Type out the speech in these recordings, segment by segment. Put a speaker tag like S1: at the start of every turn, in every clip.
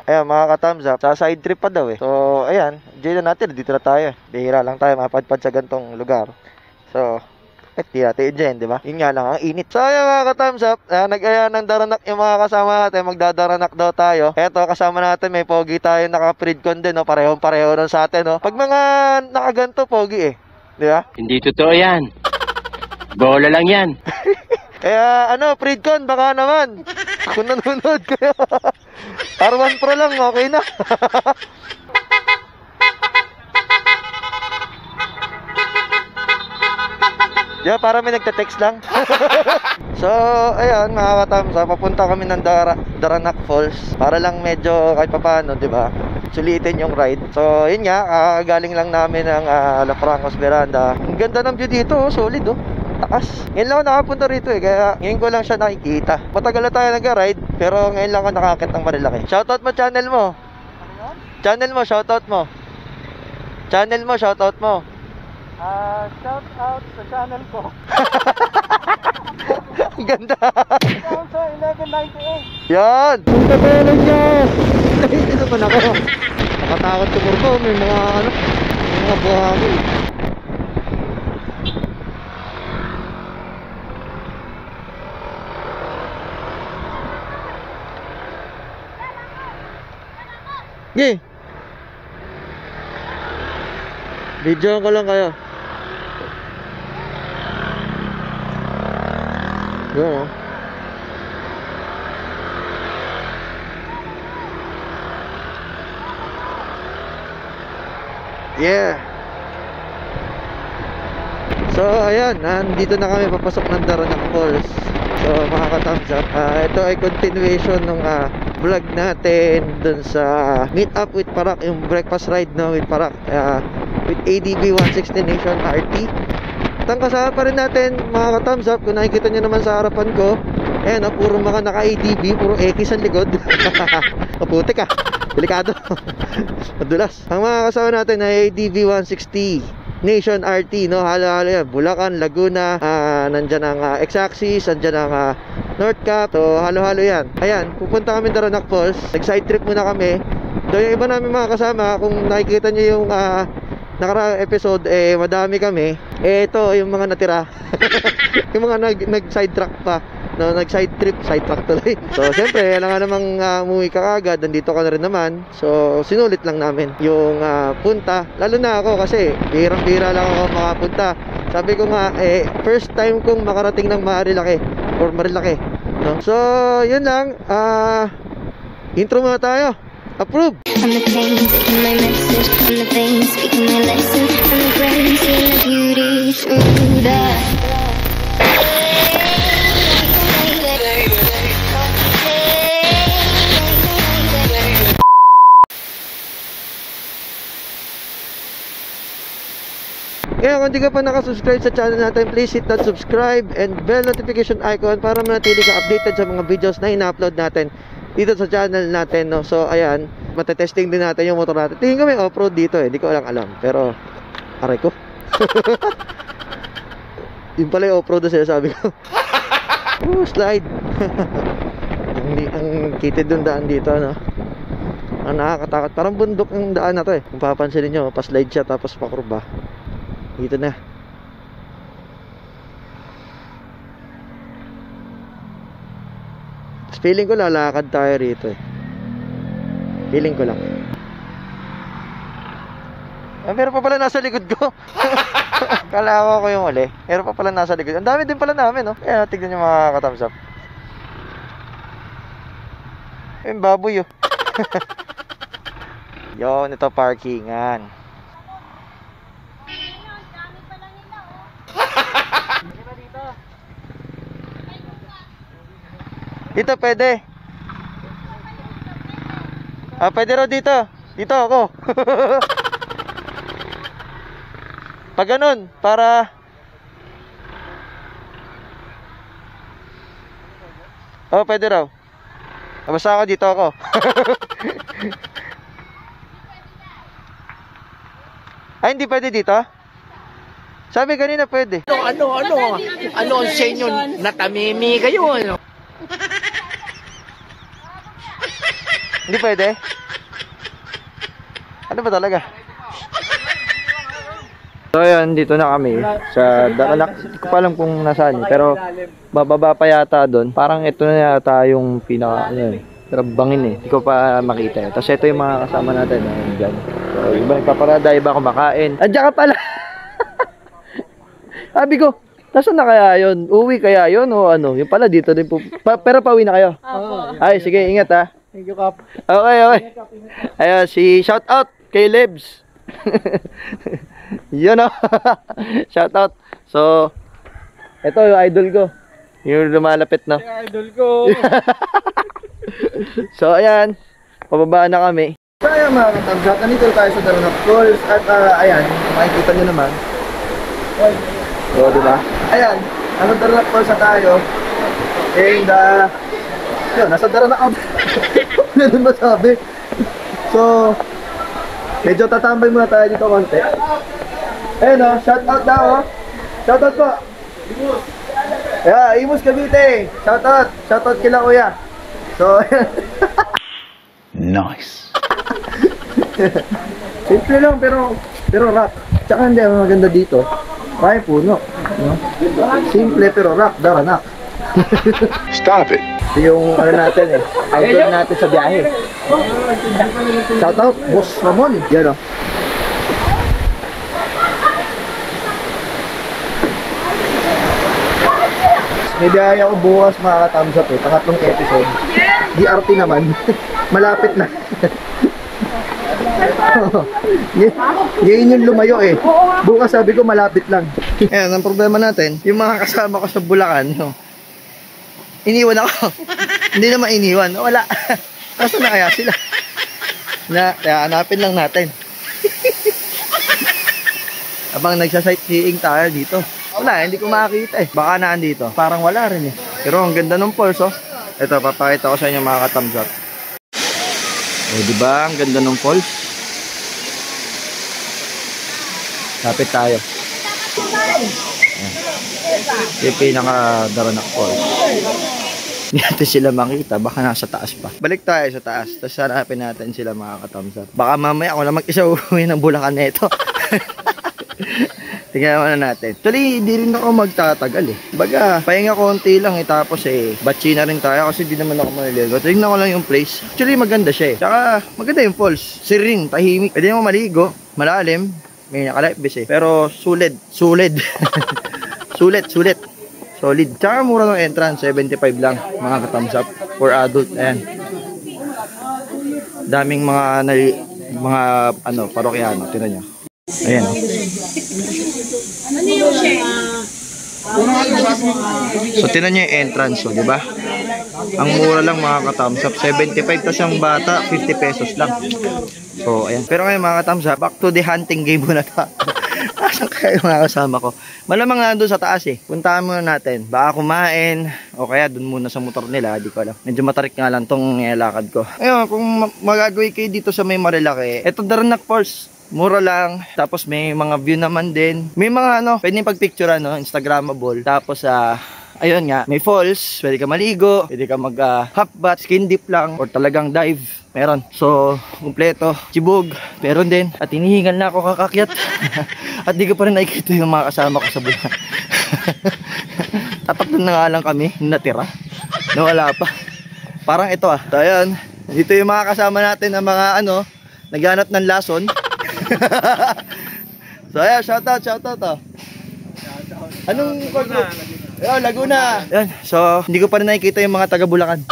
S1: ayan mga ka-thumbs up, sa side trip pa daw eh. So, ayan, enjoy na natin, dito na tayo. Bihira lang tayo mapadpad sa gantong lugar. So, di natin enjoy, di ba? Yun nga lang, ang init. So, ayan mga ka-thumbs up, nag-aya ng daranak yung mga kasama natin, magdadaranak daw tayo. Eto, kasama natin, may pogi tayo, naka-predcon din, no? Parehong-pareho nun sa atin, no? Pag mga nakaganto, pogi eh. Di ba?
S2: Hindi totoo yan. Bola lang yan.
S1: Kaya ano, Predcon, baka naman. Kung nanonood kayo. R1 Pro lang, okay na. Yeah, para may nagte-text lang. So, ayun, mga ka-thumbs up, papunta kami ng Daranak Falls. Para lang medyo kahit papaano, di ba? Sulitin yung ride. So, yun nga, galing lang namin ng La Francos Veranda. Ang ganda ng view dito, oh, solid oh. Taas. Ngayon lang ako nakapunta rito eh, kaya ngayon ko lang siya nakikita. Matagal na tayo nag-ride, pero ngayon lang ako nakakit ng Marilaki. Shoutout mo channel mo. Channel mo, shoutout mo. Channel mo, shoutout mo.
S3: Shout out sa channel ko.
S1: Ang ganda.
S3: Down sa 1198.
S1: Yan. Ang tabelan niya. Hindi naman ako. Nakatakot tumurko. May mga ano, mga buhangin. Yeah. Video ko lang kayo. Yan oh. Yeah. So ayan, nandito na kami papasok ng Daranak Falls. So mga ka-thumbs up, ito ay continuation ng vlog natin dun sa Meet Up with Parak, yung breakfast ride no, with Parak, with ADB 160 Nation RT. Kasama pa rin natin mga ka-thumbs up. Kung nakikita nyo naman sa harapan ko, ayan oh, puro mga naka-ADB, puro X ang likod. Maputi ka, delikado. Madulas. Ang mga kasama natin ay ADB 160 Nation RT, no? Halo-halo yan, Bulacan, Laguna, nandyan ang X-Axis, nandyan ang North Cap. So halo-halo yan. Ayan, pupunta kami Daranak Falls. Nag-side trip muna kami. So yung iba namin mga kasama, kung nakikita nyo yung nakaraang episode, madami kami. Ito yung mga natira. Yung mga nag-side track pa, no, nag-side trip, side track tuloy. So siyempre, alam nga namang umuwi ka agad, nandito ka na rin naman. So sinulit lang namin yung punta. Lalo na ako kasi bihirang-bihira lang ako makapunta. Sabi ko nga, first time kong makarating ng Marilaki or Marilaki, no? So yun lang, intro muna tayo. Approve.
S4: I'm the pain, taking my message. I'm the pain, speaking my lesson. I'm the brain, seeing the beauty through that.
S1: Kaya kung di ka pa nakasubscribe sa channel natin, please hit that subscribe and bell notification icon para manatili ka updated sa mga videos na ina-upload natin dito sa channel natin, no? So ayan, matetesting din natin yung motor natin. Tingin ko may off-road dito eh, hindi ko alam. Pero aray ko. Yung pala yung off-road na sinasabi ko. Slide. Ang kitid yung daan dito, no? Ang nakakatakot, parang bundok ang daan na to eh. Kung papansinin nyo, pa-slide siya tapos pakurba. Dito na. Feeling ko lalakad tayo rito eh. Feeling ko lang. Meron pa pala nasa likod ko. Kala ko yung uli. Meron pa pala nasa likod. Ang dami din pala namin, no? Kaya tignan nyo mga ka-thumbs up. Yung baboy, oh. Yun, ito parkingan. Dito pwede. Pwede raw dito. Dito ako. Pag ganun, para pwede raw. Basta ako dito ako. Ay, hindi pwede dito? Sabi kanina pwede.
S2: Ano ang sa inyo? Natamimi kayo, ano?
S1: Hindi pwede? Ano ba talaga? So ayan, dito na kami sa Daranak. Hindi ko pa alam kung nasaan, pero bababa pa yata doon. Parang ito na yata yung pinaka, ano, pero bangin eh. Hindi ko pa makita. Tapos ito yung mga kasama natin. Dyan. So iba nagpaparada, iba kumakain. Andiyan ka pala! Sabi ko, nasaan na kaya yun? Uwi kaya yun o ano? Yung pala dito din po. Pero pauwi na kayo? Ay, sige, ingat ha.
S3: Thank you, Kap.
S1: Okay. Ayun, shout out kay Lebs. Yun o. Shout out. So, ito yung idol ko. Yung lumalapit na.
S3: Idol ko.
S1: So, ayan. Pababa na kami. So, ayan mga katamsat. Nandito tayo sa Daranak Falls. At ayan, makikita nyo naman. So, diba? Ayan. Nasa Daranak Falls na tayo. And, yun, nasa Daranak Falls. Ano din masabi? So, medyo tatambay muna tayo dito konti. Ayun o, shout out daw o. Shout out po. Yeah, Imus Cavite. Shout out. Shout out kila kuya. So,
S2: Nice.
S1: simple lang pero rock. Tsaka hindi ang maganda dito. May puno. No? Simple pero rock. Daranak.
S2: Stop it.
S1: Ito yung ano natin eh. Idol natin sa biyahe. Shout out, Boss Ramon. Yan o. May biyahe ako bukas mga ka-thumbs up eh. Pangatlong episode. DRT naman. Malapit na. Ngayon yung lumayo eh. Bukas sabi ko malapit lang. Ayan, ang problema natin, yung mga kasama ko sa Bulacan, no? Iniwan ako. Hindi naman iniwan. Wala. Nasaan na kaya sila? Kaya hanapin lang natin. Abang nagsa-sightseeing tayo dito. Wala, hindi ko makakita eh. Baka naandito. Parang wala rin eh. Pero ang ganda ng falls oh. Ito, papakita ko sa inyo mga ka-thumbs up. Eh, diba? Ang ganda ng falls. Lapit tayo. Ayan. Yung pinaka-Daranak Falls. Hindi natin sila makita. Baka nasa taas pa. Balik tayo sa taas. Tapos hanapin natin sila mga ka-thumbs up. Baka mamaya ako lang mag-isa uuwi ng Bulacan na ito. Tingnan naman natin. Actually, hindi rin ako magtatagal eh. Baga, pahinga konti lang eh. Tapos eh, batchi na rin tayo kasi di naman ako maliligo. Tingnan ko lang yung place. Actually, maganda siya eh. Tsaka, maganda yung falls. Serene, tahimik. Pwede mo maligo. Malalim. May naka-life vest eh. Pero, sulit. Sulit. Solid. Tsaka, mura ng entrance. 75 lang. Mga ka-thumbs up. For adult. Ayan. Daming mga parokyano. Tingnan nyo. Ayan. So, tinan nyo yung entrance, di ba? Ang mura lang mga ka-thumbs up. 75, tas yung bata, 50 pesos lang. So, ayan. Pero ngayon mga ka-thumbs up, back to the hunting game muna ta. Asan kayo mga kasama ko? Malamang nandun sa taas eh. Puntahan muna natin. Baka kumain, o kaya dun muna sa motor nila, di ko alam. Medyo matarik nga lang tong lakad ko. Ayun, kung magagawin kayo dito sa may Marilaki, eto Daranak Falls. Mura lang, tapos may mga view naman din. May mga pwedeng pagpicture Instagramable. Tapos ayun nga, may falls, pwede ka maligo, pwede ka mag half bath, skin dip lang, or talagang dive. Meron. So, kumpleto. Chibog, meron din. At hinihingal na ako kakakyat. At di ko pa rin nakikita yung mga kasama ko sa Bulacan. Tapat na nga lang kami, natira. Wala pa. Parang ito So, ayun. Dito yung mga kasama natin na mga naghanap ng lason. So ayan, shout out Anong group? Ayun, Laguna. Ayan, so hindi ko pa rin nakikita yung mga taga Bulacan.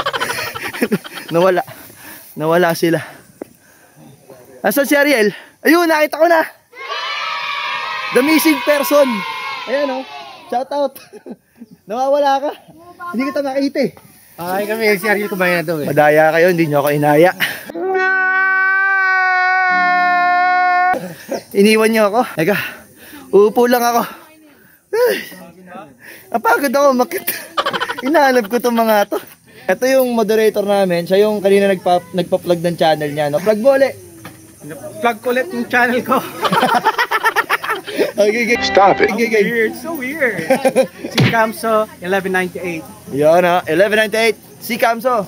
S1: Nawala sila. Nasaan si Ariel? Ayun, nakita ko na. The missing person. Ayan shout out. Nawawala ka. Hindi kita nakita eh.
S3: Ay kami, si Ariel kumain na daw eh.
S1: Madaya kayo, hindi nyo ako inaya. Iniwan niyo ako. Eka, uupo lang ako. Napagod ako, makit. Inahanap ko itong mga to. Ito yung moderator namin. Siya yung kanina nagpa-plug ng channel niya. Plug mo ulit.
S3: Plug ko ulit yung channel ko.
S1: Okay.
S2: Stop it.
S3: Weird, so weird. Si Camso, 1198.
S1: Yan 1198. Si Camso.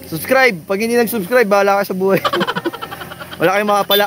S5: Subscribe. Pag hindi nag-subscribe, bahala ka sa buhay. Wala kayong makapala.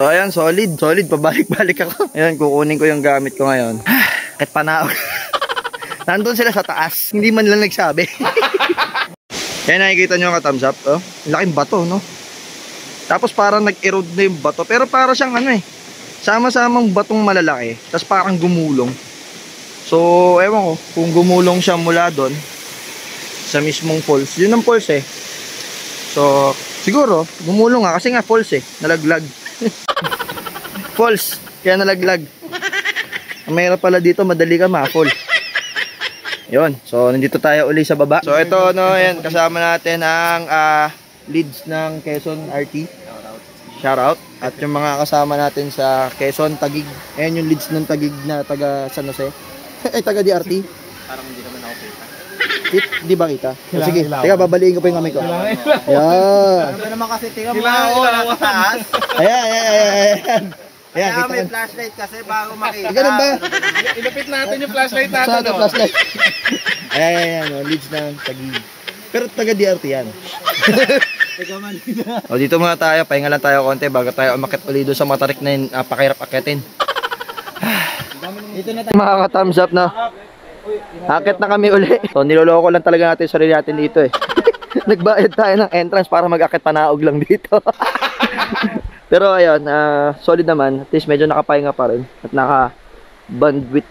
S5: So ayan, solid, pabalik-balik ako. Ayan, kukunin ko yung gamit ko ngayon. Kahit panahon. Nandun sila sa taas, hindi man lang nagsabi. Kaya nakikita nyo ang thumbs up, oh. Laking bato, no? Tapos parang nag-erode na yung bato, pero para siyang ano eh, sama-samang batong malalaki, tapos parang gumulong. So, ewan ko, kung gumulong siya mula doon, sa mismong falls, yun ang falls eh. So, siguro, gumulong nga, kasi nga falls eh, nalaglag. Falls, kaya nalaglag. Ang mayroon pala dito, madali ka ma-fall. Yun, so nandito tayo uli sa baba. So ito, no, yan, kasama natin ang leads ng Quezon RT. Shoutout. At yung mga kasama natin sa Quezon, Taguig. Ayan yung leads ng Taguig na taga San Jose. Ay, taga DRT. Parang hindi naman ako kita. Di ba kita? Sige, teka, babaliin ko pa yung kamay ko. Ayan.
S3: Ano naman kasi, tingnan mo nasa taas.
S5: Ayan. Ayan,
S3: Kaya
S5: kita
S3: may
S5: ka.
S3: flashlight kasi bago makita.
S5: Ganun ba?
S3: Ilapit natin yung flashlight natin.
S5: Saan ang flashlight? Ayan, leads ng Taguig. Pero taga DRT yan. O, dito muna tayo, pahinga lang tayo konti bago tayo umakit ulit doon sa matarik na yun, pakirap akitin.
S3: Dito na tayo.
S5: Mga ka-thumbs up na. Akit na kami uli. So, niloloko lang talaga natin yung sarili natin dito eh. Nagbayad tayo ng entrance para mag-akit panaog lang dito. Pero ayun, solid naman. At least medyo nakapahinga pa rin. At naka-bond with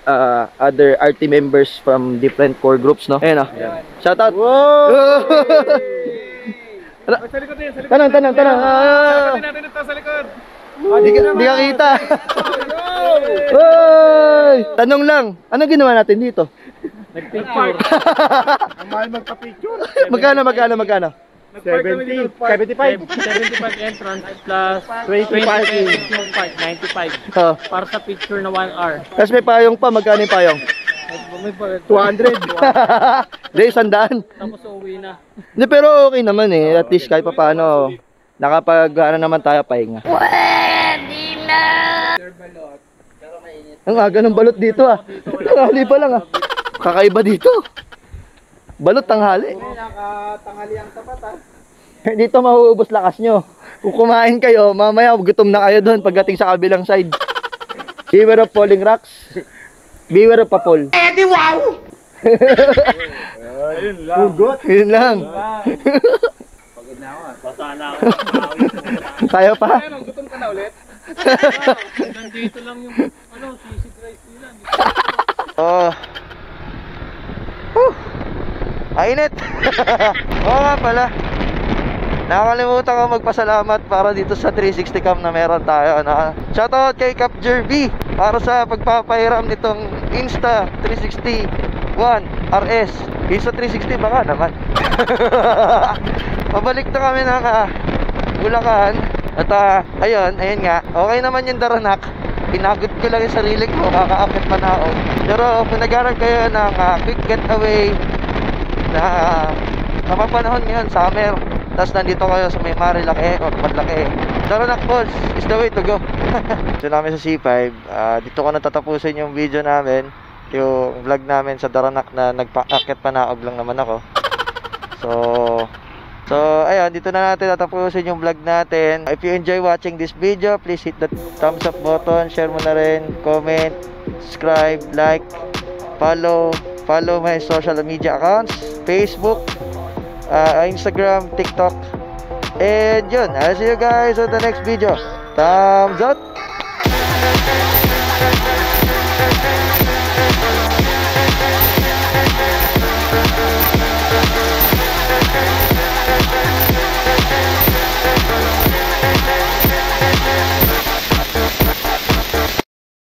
S5: other RT members from different core groups, no? Ayun, no? Shoutout! Wow! Tanong!
S3: natin ito sa likod.
S5: Di ka kita! Hoy! Tanong lang, ano ginawa natin dito?
S3: Nagpicture. Ang mahal magpa-picture.
S5: Magkano?
S3: 75 entrance plus 20 pesos yung park, 95
S5: Oh.
S3: para sa picture na 1 hour.
S5: Tapos may payong pa, magkano yung payong?
S3: May
S5: 200. Hindi, 100.
S3: tapos uwi na.
S5: Hindi, pero okay naman eh. At least kahit pa paano, nakapag-ano naman tayo pahinga. Ang aga ng balot dito ah. Tanghali pa lang ah. Kakaiba dito. Balot tanghali.
S3: Nakatanghali ang tapat ah.
S5: Dito mauubos lakas nyo. Kung kumain kayo, mamaya gutom na kayo doon pagdating sa kabilang side. Beware of falling rocks. Beware of papol.
S3: Eh di wow! Ayun lang.
S5: Hugot. Yun lang.
S3: Pagod na ako ah. Basta na ako.
S5: Tayo pa.
S3: Ayun, gutom ka na ulit? Nandito lang yung sisig rice nila.
S5: Oh. Ainit. Oo nga pala. Nakakalimutan ko magpasalamat para dito sa 360 cam na meron tayo. Shoutout kay Cap Jerby para sa pagpapahiram nitong Insta 360 One RS. Insta 360 baka naman. Pabalik na kami ng Bulacan. At ayun nga. Okay naman yung Daranak. Pinagod ko lang yung sarili ko, kakaakit pa na ako. Pero kung nag-aaral kayo ng quick getaway na kapapanahon ngayon, summer, tapos nandito kayo sa may Marilaki o Madlaki, Daranak Falls is the way to go. So namin sa C5, dito ko natatapusin yung video namin, yung vlog namin sa Daranak na nagpaakit panaog lang naman ako. So ayun, dito na natin tatapusin yung vlog natin. If you enjoy watching this video, please hit the thumbs up button, share mo na rin, comment, subscribe, like, follow my social media accounts, Facebook, Instagram, TikTok,
S1: And yun, I'll see you guys on the next video. Thumbs up.